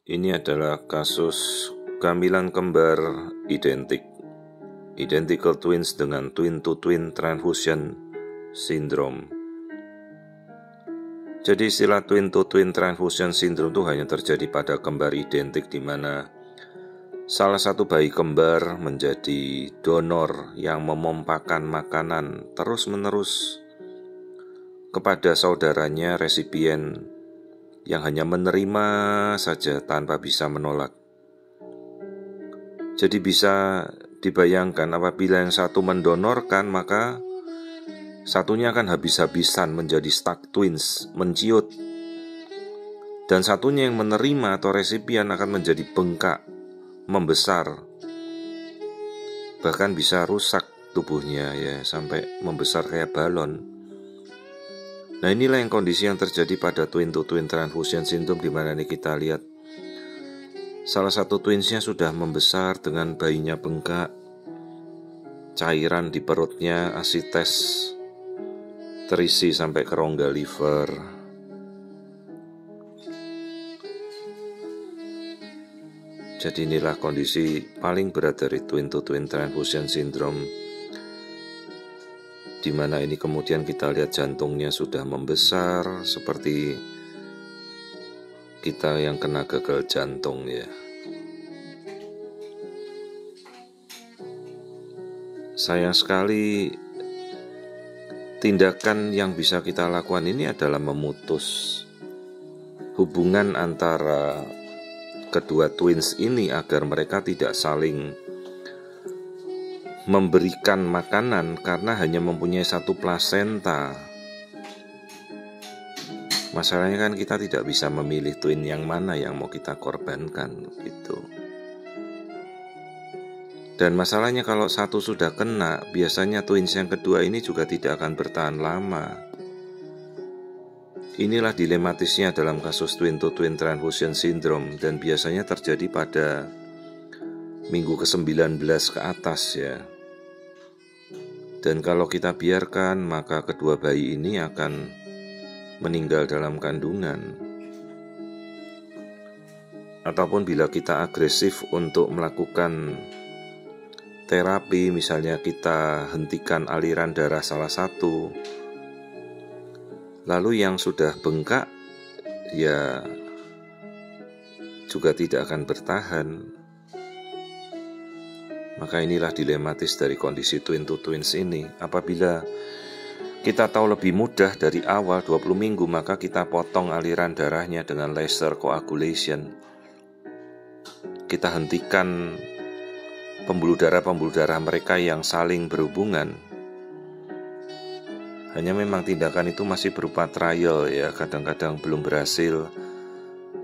Ini adalah kasus kehamilan kembar identical twins dengan twin-to-twin transfusion syndrome. Jadi istilah twin-to-twin transfusion syndrome itu hanya terjadi pada kembar identik di mana salah satu bayi kembar menjadi donor yang memompakan makanan terus-menerus kepada saudaranya resipien yang hanya menerima saja tanpa bisa menolak. Jadi bisa dibayangkan apabila yang satu mendonorkan, maka satunya akan habis-habisan menjadi stuck twins, menciut. Dan satunya yang menerima atau resipien akan menjadi bengkak, membesar. Bahkan bisa rusak tubuhnya ya, sampai membesar kayak balon. Nah, inilah yang kondisi yang terjadi pada twin-to-twin transfusion syndrome, di mana nih kita lihat salah satu twinsnya sudah membesar dengan bayinya bengkak, cairan di perutnya asites terisi sampai ke rongga liver. Jadi inilah kondisi paling berat dari twin-to-twin transfusion syndrome, di mana ini kemudian kita lihat jantungnya sudah membesar seperti kita yang kena gagal jantung ya. Sayang sekali tindakan yang bisa kita lakukan ini adalah memutus hubungan antara kedua twins ini agar mereka tidak saling memberikan makanan karena hanya mempunyai satu plasenta. Masalahnya kan kita tidak bisa memilih twin yang mana yang mau kita korbankan gitu. Dan masalahnya kalau satu sudah kena, biasanya twins yang kedua ini juga tidak akan bertahan lama. Inilah dilematisnya dalam kasus twin-to-twin transfusion syndrome, dan biasanya terjadi pada minggu ke-19 ke atas ya. Dan kalau kita biarkan, maka kedua bayi ini akan meninggal dalam kandungan. Ataupun bila kita agresif untuk melakukan terapi, misalnya kita hentikan aliran darah salah satu, lalu yang sudah bengkak ya juga tidak akan bertahan. Maka inilah dilematis dari kondisi twin-to-twins ini. Apabila kita tahu lebih mudah dari awal 20 minggu, maka kita potong aliran darahnya dengan laser coagulation. Kita hentikan pembuluh darah mereka yang saling berhubungan. Hanya memang tindakan itu masih berupa trial ya, kadang-kadang belum berhasil.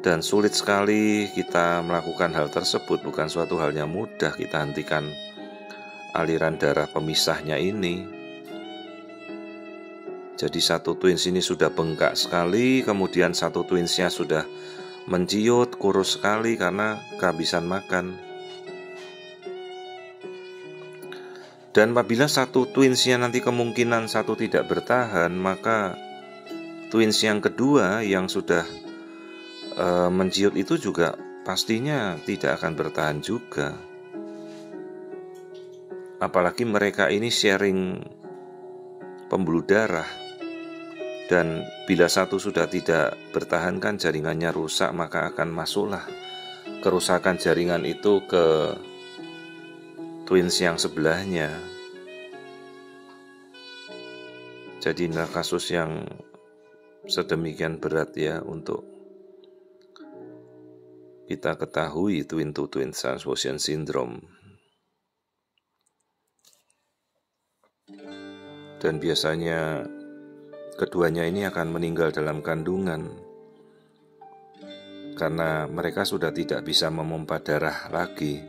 Dan sulit sekali kita melakukan hal tersebut, bukan suatu hal yang mudah kita hentikan aliran darah pemisahnya ini. Jadi satu twins ini sudah bengkak sekali, kemudian satu twinsnya sudah menciut, kurus sekali karena kehabisan makan. Dan apabila satu twinsnya nanti kemungkinan satu tidak bertahan, maka twins yang kedua yang sudah menciut itu juga pastinya tidak akan bertahan juga. Apalagi mereka ini sharing pembuluh darah, dan bila satu sudah tidak bertahan kan jaringannya rusak, maka akan masuklah kerusakan jaringan itu ke twins yang sebelahnya. Jadi ini kasus yang sedemikian berat ya untuk kita ketahui twin-to-twin transfusion syndrome. Dan biasanya keduanya ini akan meninggal dalam kandungan karena mereka sudah tidak bisa memompa darah lagi.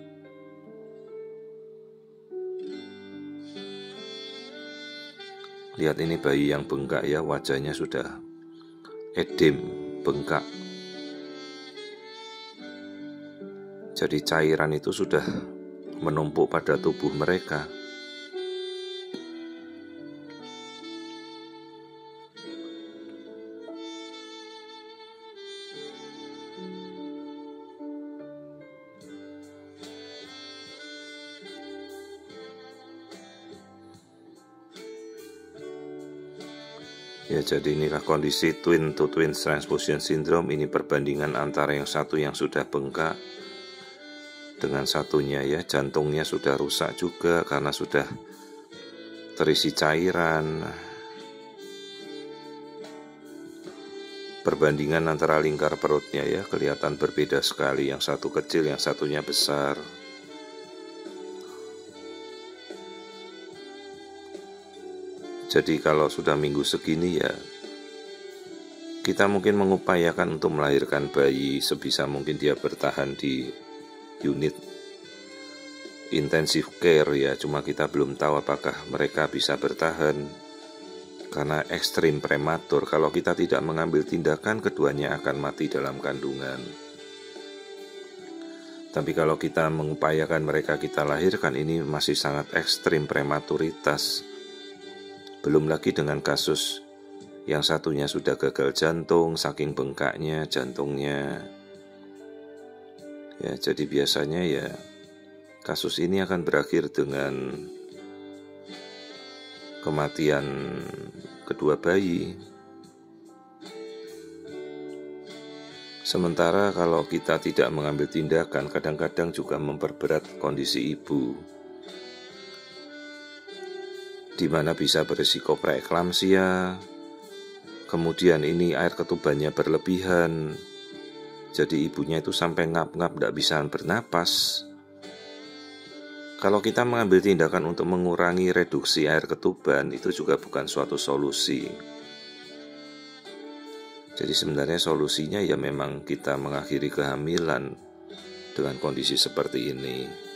Lihat ini bayi yang bengkak ya, wajahnya sudah edem, bengkak. Jadi cairan itu sudah menumpuk pada tubuh mereka. Ya, jadi inilah kondisi twin to twin transfusion syndrome. Ini perbandingan antara yang satu yang sudah bengkak dengan satunya ya, jantungnya sudah rusak juga karena sudah terisi cairan. Perbandingan antara lingkar perutnya ya, kelihatan berbeda sekali, yang satu kecil, yang satunya besar. Jadi kalau sudah minggu segini ya, kita mungkin mengupayakan untuk melahirkan bayi sebisa mungkin dia bertahan di unit intensive care ya. Cuma kita belum tahu apakah mereka bisa bertahan karena ekstrim prematur. Kalau kita tidak mengambil tindakan, keduanya akan mati dalam kandungan. Tapi kalau kita mengupayakan mereka kita lahirkan, ini masih sangat ekstrim prematuritas. Belum lagi dengan kasus yang satunya sudah gagal jantung, saking bengkaknya jantungnya. Ya, jadi biasanya ya kasus ini akan berakhir dengan kematian kedua bayi. Sementara kalau kita tidak mengambil tindakan, kadang-kadang juga memperberat kondisi ibu, di mana bisa berisiko preeklamsia. Kemudian ini air ketubannya berlebihan, jadi ibunya itu sampai ngap-ngap, tidak bisa bernapas. Kalau kita mengambil tindakan untuk mengurangi reduksi air ketuban, itu juga bukan suatu solusi. Jadi sebenarnya solusinya ya memang kita mengakhiri kehamilan dengan kondisi seperti ini.